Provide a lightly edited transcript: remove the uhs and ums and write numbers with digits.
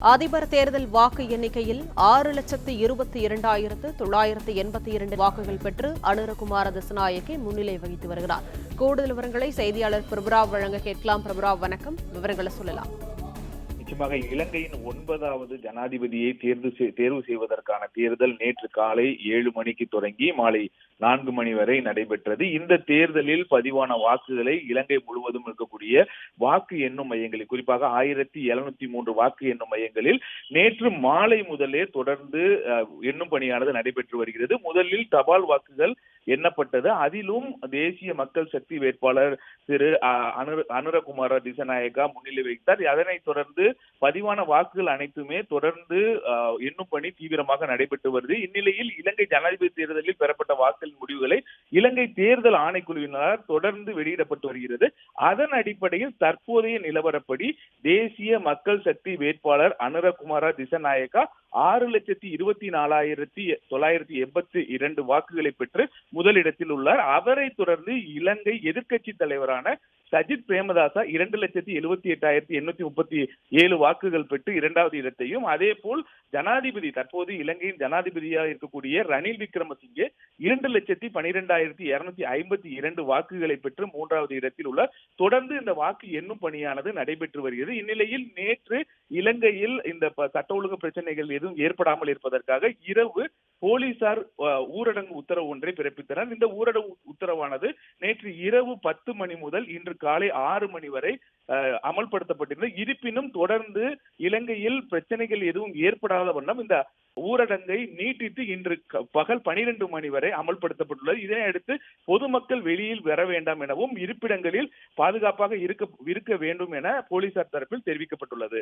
அதிபர் தேர்தல் வாக்கு எண்ணிக்கையில் 6,22,982 வாக்குகள் பெற்று அனுரகுமார திசாநாயக்கே முன்னிலை வகித்து வருகிறார். கூடுதல் விவரங்களை செய்தியாளர் பிரபுராவ் வழங்க கேட்கலாம். பிரபுராவ், வணக்கம். விவரங்களை சொல்லலாம். நிச்சயமாக இலங்கையின் 9வது ஜனாதிபதியை தேர்வு செய்வதற்கான தேர்தல் நேற்று காலை 7 மணிக்கு தொடங்கி மாலை 4 மணி வரை நடைபெற்றது. இந்த தேர்தலில் பதிவான வாக்குகளை இலங்கை முழுவதும் இருக்கக்கூடிய வாக்கு எண்ணும் மையங்களில், குறிப்பாக 1703 வாக்கு எண்ணும் மையங்களில் நேற்று மாலை முதலே தொடர்ந்து எண்ணும் பணியானது நடைபெற்று வருகிறது. முதலில் தபால் வாக்குகள் எண்ணப்பட்டது. அதிலும் தேசிய மக்கள் சக்தி வேட்பாளர் திரு அனுரகுமார திசாநாயக்கா முன்னிலை வகித்தார். அதனைத் தொடர்ந்து பதிவான வாக்குகள் அனைத்துமே தொடர்ந்து எண்ணும் பணி தீவிரமாக நடைபெற்று வருது. இந்நிலையில் இலங்கை ஜனாதிபதி தேர்தலில் பெறப்பட்ட வாக்குகளின் முடிவுகளை இலங்கை தேர்தல் ஆணைக்குழுவினரால் தொடர்ந்து வெளியிடப்பட்டு வருகிறது. அதன் அடிப்படையில் தற்போதைய நிலவரப்படி தேசிய மக்கள் சக்தி வேட்பாளர் அனுரகுமார திசாநாயக்கா 6,24,982 வாக்குகளை பெற்று முதலிடத்தில் உள்ளார். அவரை தொடர்ந்து இலங்கை எதிர்க்கட்சி தலைவரான சஜித் பிரேமதாசா 2,78,837 வாக்குகள் பெற்று இரண்டாவது இடத்தையும், அதே போல் ஜனாதிபதி, தற்போது இலங்கையின் ஜனாதிபதியாக இருக்கக்கூடிய ரணில் விக்ரமசிங்கே 2,12,252 வாக்குகளை பெற்று மூன்றாவது இடத்தில் உள்ளார். தொடர்ந்து இந்த வாக்கு எண்ணும் பணியானது நடைபெற்று வருகிறது. இந்நிலையில் நேற்று இலங்கையில் இந்த சட்ட ஒழுங்கு பிரச்சனைகள் எதுவும் ஏற்படாமல் இருப்பதற்காக இரவு போலீசார் ஊரடங்கு உத்தரவு ஒன்றை பிறப்பித்தனர். இந்த ஊரடங்கு உத்தரவானது நேற்று இரவு 10 மணி முதல் இன்று காலை 6 மணி வரை அமல்படுத்தப்பட்டிருந்தது. இருப்பினும் தொடர்ந்து இலங்கையில் பிரச்சனைகள் எதுவும் ஏற்படாத வண்ணம் இந்த ஊரடங்கை நீட்டித்து இன்று பகல் 12 மணி வரை அமல்படுத்தப்பட்டுள்ளது. இதனையடுத்து பொதுமக்கள் வெளியில் வர வேண்டாம் எனவும் இருப்பிடங்களில் பாதுகாப்பாக இருக்க வேண்டும் என போலீசார் தரப்பில் தெரிவிக்கப்பட்டுள்ளது.